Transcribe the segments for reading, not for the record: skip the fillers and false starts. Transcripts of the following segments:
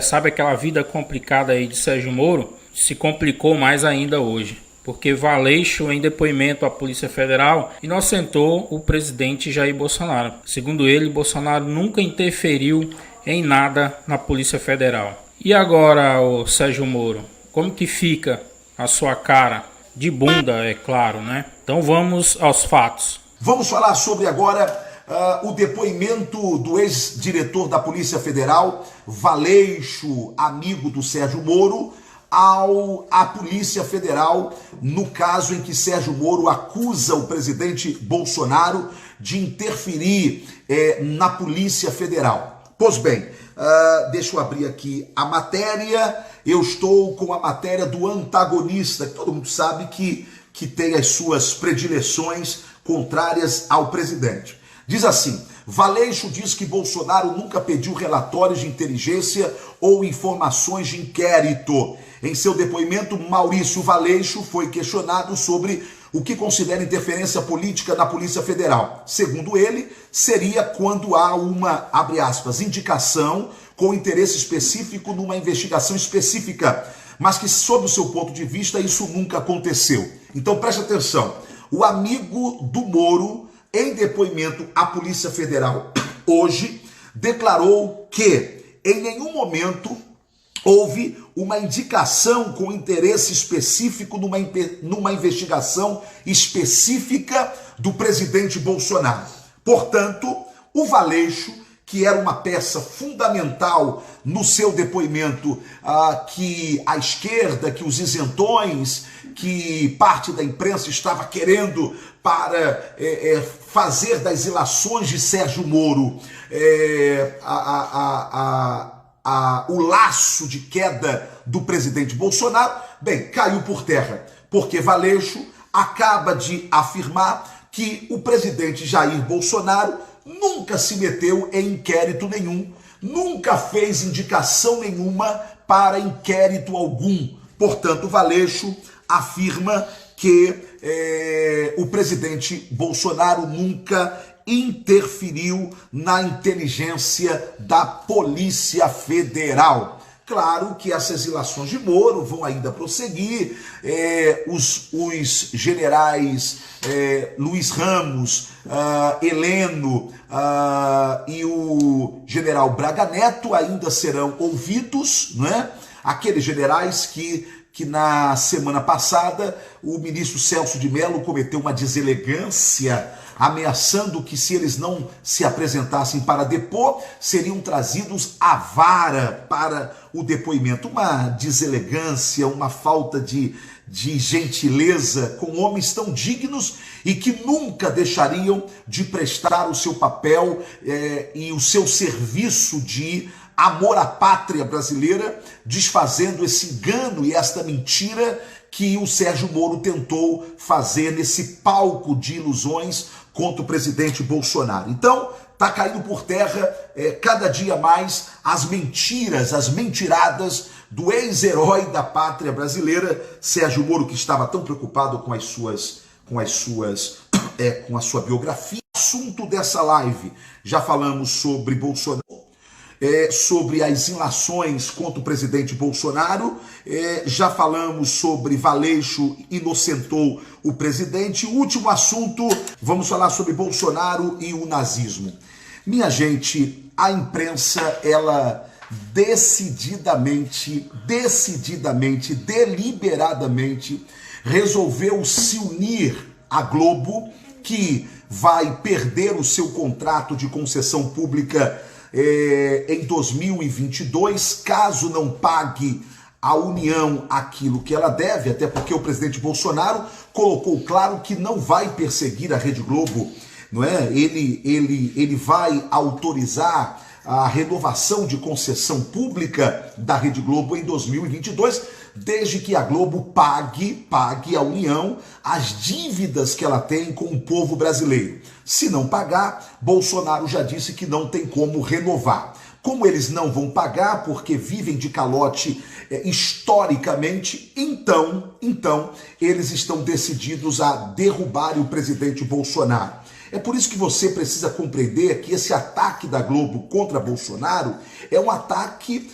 Sabe aquela vida complicada aí de Sérgio Moro? Se complicou mais ainda hoje, porque Valeixo, em depoimento à Polícia Federal, inocentou o presidente Jair Bolsonaro. Segundo ele, Bolsonaro nunca interferiu em nada na Polícia Federal. E agora, o Sérgio Moro, como que fica a sua cara? De bunda, é claro, né? Então vamos aos fatos. Vamos falar sobre agora o depoimento do ex-diretor da Polícia Federal, Valeixo, amigo do Sérgio Moro, à Polícia Federal, no caso em que Sérgio Moro acusa o presidente Bolsonaro de interferir na Polícia Federal. Pois bem, deixa eu abrir aqui a matéria. Eu estou com a matéria do antagonista, que todo mundo sabe que tem as suas predileções contrárias ao presidente. Diz assim: Valeixo diz que Bolsonaro nunca pediu relatórios de inteligência ou informações de inquérito. Em seu depoimento, Maurício Valeixo foi questionado sobre o que considera interferência política na Polícia Federal. Segundo ele, seria quando há uma, abre aspas, indicação com interesse específico numa investigação específica, mas que, sob o seu ponto de vista, isso nunca aconteceu. Então preste atenção, o amigo do Moro, em depoimento à Polícia Federal hoje, declarou que em nenhum momento houve uma indicação com interesse específico numa investigação específica do presidente Bolsonaro. Portanto, o Valeixo, que era uma peça fundamental no seu depoimento, que a esquerda, que os isentões, que parte da imprensa estava querendo para fazer das ilações de Sérgio Moro o laço de queda do presidente Bolsonaro, bem, caiu por terra, porque Valeixo acaba de afirmar que o presidente Jair Bolsonaro nunca se meteu em inquérito nenhum, nunca fez indicação nenhuma para inquérito algum. Portanto, Valeixo afirma que o presidente Bolsonaro nunca interferiu na inteligência da Polícia Federal. Claro que essas ilações de Moro vão ainda prosseguir. Os generais Luiz Ramos, Heleno e o general Braga Neto ainda serão ouvidos, né? Aqueles generais que na semana passada o ministro Celso de Mello cometeu uma deselegância, ameaçando que se eles não se apresentassem para depor, seriam trazidos à vara para o depoimento. Uma deselegância, uma falta de gentileza com homens tão dignos e que nunca deixariam de prestar o seu papel e o seu serviço de amor à pátria brasileira, desfazendo esse engano e esta mentira que o Sérgio Moro tentou fazer nesse palco de ilusões contra o presidente Bolsonaro. Então, está caindo por terra cada dia mais as mentiras, as mentiradas do ex-herói da pátria brasileira, Sérgio Moro, que estava tão preocupado com a sua biografia. Assunto dessa live, já falamos sobre Bolsonaro, sobre as ilações contra o presidente Bolsonaro, já falamos sobre Valeixo inocentou o presidente. O último assunto, vamos falar sobre Bolsonaro e o nazismo. Minha gente, a imprensa, ela decididamente, deliberadamente resolveu se unir à Globo, que vai perder o seu contrato de concessão pública em 2022, caso não pague a União aquilo que ela deve, até porque o presidente Bolsonaro colocou claro que não vai perseguir a Rede Globo, não é? Ele vai autorizar a renovação de concessão pública da Rede Globo em 2022, desde que a Globo pague à União as dívidas que ela tem com o povo brasileiro. Se não pagar, Bolsonaro já disse que não tem como renovar. Como eles não vão pagar porque vivem de calote historicamente, então eles estão decididos a derrubar o presidente Bolsonaro. É por isso que você precisa compreender que esse ataque da Globo contra Bolsonaro é um ataque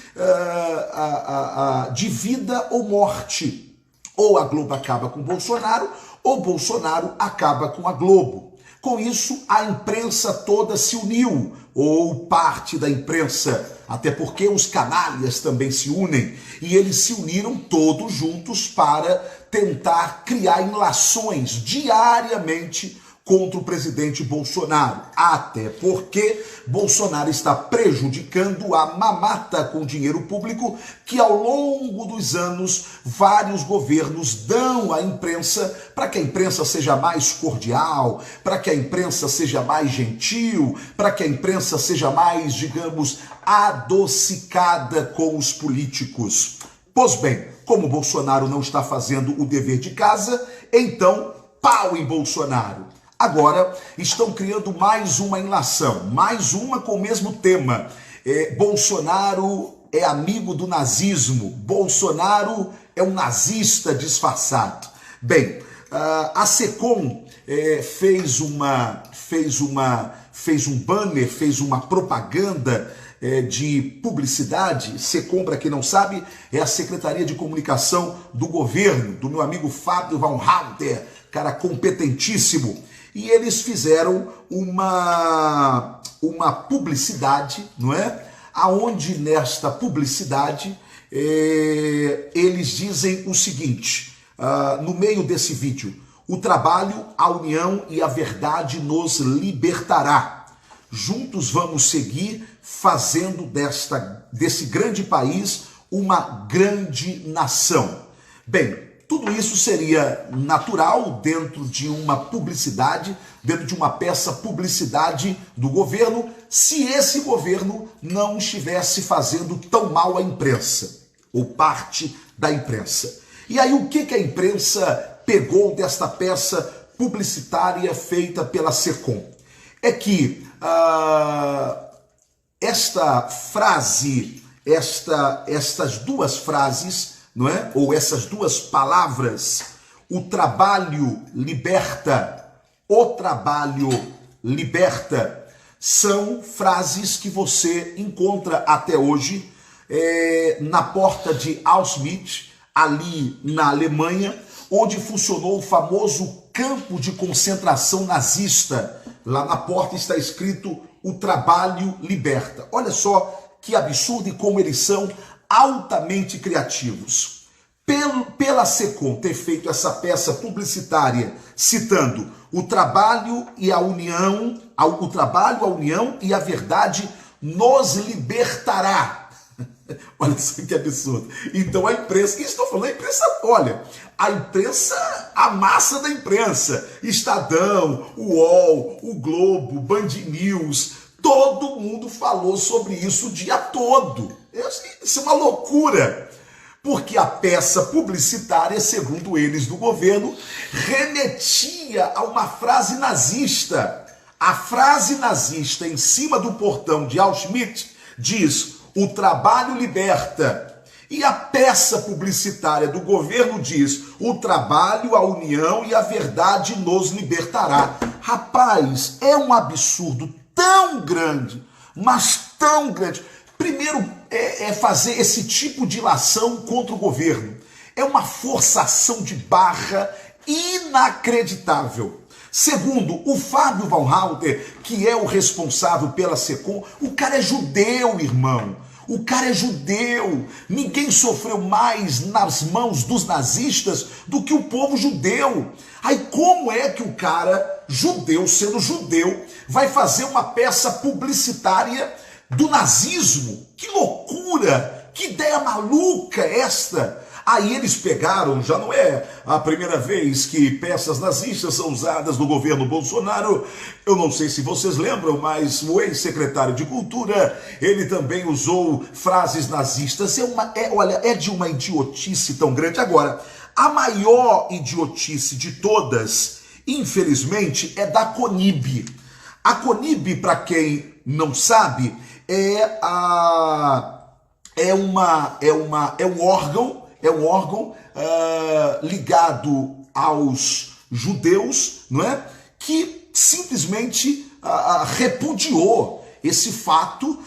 de vida ou morte. Ou a Globo acaba com Bolsonaro, ou Bolsonaro acaba com a Globo. Com isso, a imprensa toda se uniu, ou parte da imprensa, até porque os canalhas também se unem, e eles se uniram todos juntos para tentar criar ilações diariamente contra o presidente Bolsonaro, até porque Bolsonaro está prejudicando a mamata com dinheiro público que ao longo dos anos vários governos dão à imprensa para que a imprensa seja mais cordial, para que a imprensa seja mais gentil, para que a imprensa seja mais, digamos, adocicada com os políticos. Pois bem, como Bolsonaro não está fazendo o dever de casa, então pau em Bolsonaro. Agora estão criando mais uma ilação, mais uma com o mesmo tema. Bolsonaro é amigo do nazismo, Bolsonaro é um nazista disfarçado. Bem, a SECOM fez um banner, fez uma propaganda de publicidade. SECOM, para quem não sabe, é a Secretaria de Comunicação do Governo, do meu amigo Fábio Van Halter, cara competentíssimo. E eles fizeram uma publicidade, não é? Aonde nesta publicidade eles dizem o seguinte, no meio desse vídeo: o trabalho, a união e a verdade nos libertará. Juntos vamos seguir fazendo desse grande país uma grande nação. Bem, tudo isso seria natural dentro de uma publicidade, dentro de uma peça publicidade do governo, se esse governo não estivesse fazendo tão mal à imprensa, ou parte da imprensa. E aí o que a imprensa pegou desta peça publicitária feita pela SECOM? É que esta frase, estas duas frases, não é? Ou essas duas palavras, o trabalho liberta, são frases que você encontra até hoje na porta de Auschwitz, ali na Alemanha, onde funcionou o famoso campo de concentração nazista. Lá na porta está escrito: o trabalho liberta. Olha só que absurdo e como eles são altamente criativos. Pela SECOM ter feito essa peça publicitária citando o trabalho e a união, o trabalho, a união e a verdade nos libertará. Olha só que absurdo. Então a imprensa, que estou falando, a imprensa, olha, a imprensa, a massa da imprensa, Estadão, o UOL, o Globo, Band News, todo mundo falou sobre isso o dia todo. Isso é uma loucura, porque a peça publicitária, segundo eles do governo, remetia a uma frase nazista. A frase nazista em cima do portão de Auschwitz diz: o trabalho liberta. E a peça publicitária do governo diz: o trabalho, a união e a verdade nos libertará. Rapaz, é um absurdo tão grande, mas tão grande. Primeiro, fazer esse tipo de ilação contra o governo. É uma forçação de barra inacreditável. Segundo, o Fábio Van Halter, que é o responsável pela SECOM, o cara é judeu, irmão. O cara é judeu. Ninguém sofreu mais nas mãos dos nazistas do que o povo judeu. Aí como é que o cara, judeu, sendo judeu, vai fazer uma peça publicitária do nazismo? Que loucura! Que ideia maluca esta! Aí eles pegaram, já não é a primeira vez que peças nazistas são usadas no governo Bolsonaro. Eu não sei se vocês lembram, mas o ex-secretário de Cultura, ele também usou frases nazistas. Olha, é de uma idiotice tão grande. Agora, a maior idiotice de todas, infelizmente, é da CONIB. A CONIB, para quem não sabe, é um órgão ligado aos judeus, não é? Que simplesmente repudiou esse fato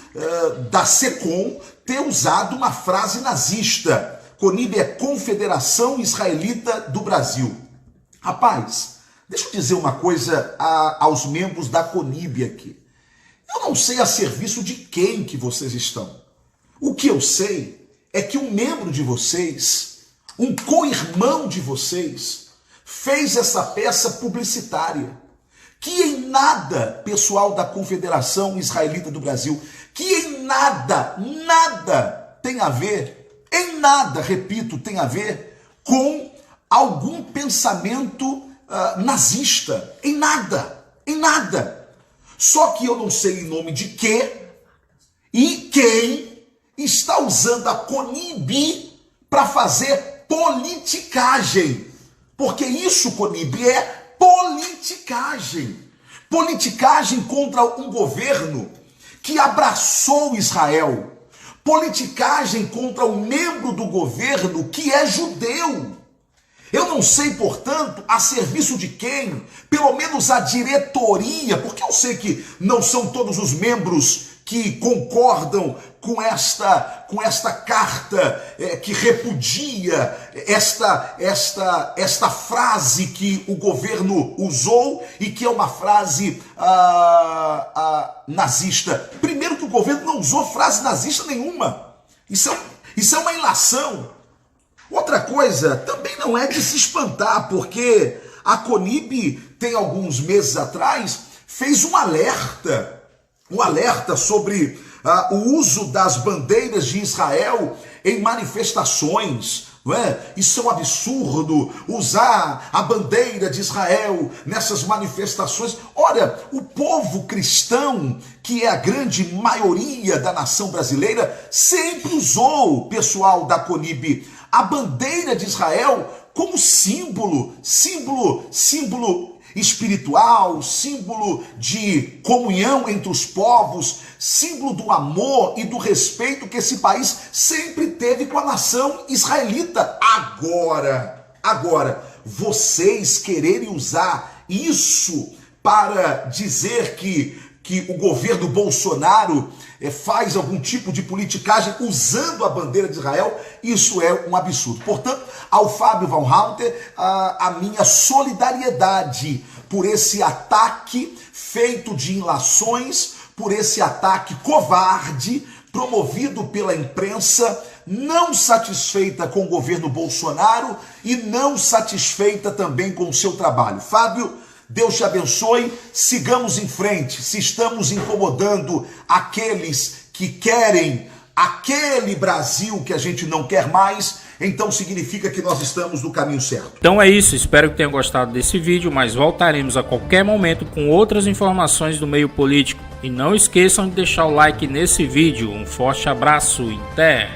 da SECOM ter usado uma frase nazista. CONIB é Confederação Israelita do Brasil. Rapaz, deixa eu dizer uma coisa aos membros da CONIB aqui. Eu não sei a serviço de quem que vocês estão. O que eu sei é que um membro de vocês, um co-irmão de vocês, fez essa peça publicitária, que em nada, pessoal da Confederação Israelita do Brasil, que em nada tem a ver, em nada, repito, tem a ver com algum pensamento nazista, em nada. Só que eu não sei em nome de quê e quem está usando a CONIB para fazer politicagem. Porque isso, CONIB, é politicagem. Politicagem contra um governo que abraçou Israel. Politicagem contra um membro do governo que é judeu. Eu não sei, portanto, a serviço de quem, pelo menos a diretoria, porque eu sei que não são todos os membros que concordam com esta carta que repudia esta frase que o governo usou e que é uma frase nazista. Primeiro que o governo não usou frase nazista nenhuma. Isso é uma ilação. Outra coisa, também não é de se espantar, porque a CONIB, tem alguns meses atrás, fez um alerta sobre o uso das bandeiras de Israel em manifestações. Não é? Isso é um absurdo, usar a bandeira de Israel nessas manifestações. Olha, o povo cristão, que é a grande maioria da nação brasileira, sempre usou, pessoal da CONIB, a bandeira de Israel como símbolo espiritual, símbolo de comunhão entre os povos, símbolo do amor e do respeito que esse país sempre teve com a nação israelita. Agora, vocês quererem usar isso para dizer que o governo Bolsonaro faz algum tipo de politicagem usando a bandeira de Israel, isso é um absurdo. Portanto, ao Fábio Van Halter, a minha solidariedade por esse ataque feito de ilações, por esse ataque covarde promovido pela imprensa, não satisfeita com o governo Bolsonaro e não satisfeita também com o seu trabalho. Fábio, Deus te abençoe, sigamos em frente. Se estamos incomodando aqueles que querem aquele Brasil que a gente não quer mais, então significa que nós estamos no caminho certo. Então é isso, espero que tenham gostado desse vídeo, mas voltaremos a qualquer momento com outras informações do meio político. E não esqueçam de deixar o like nesse vídeo. Um forte abraço e até!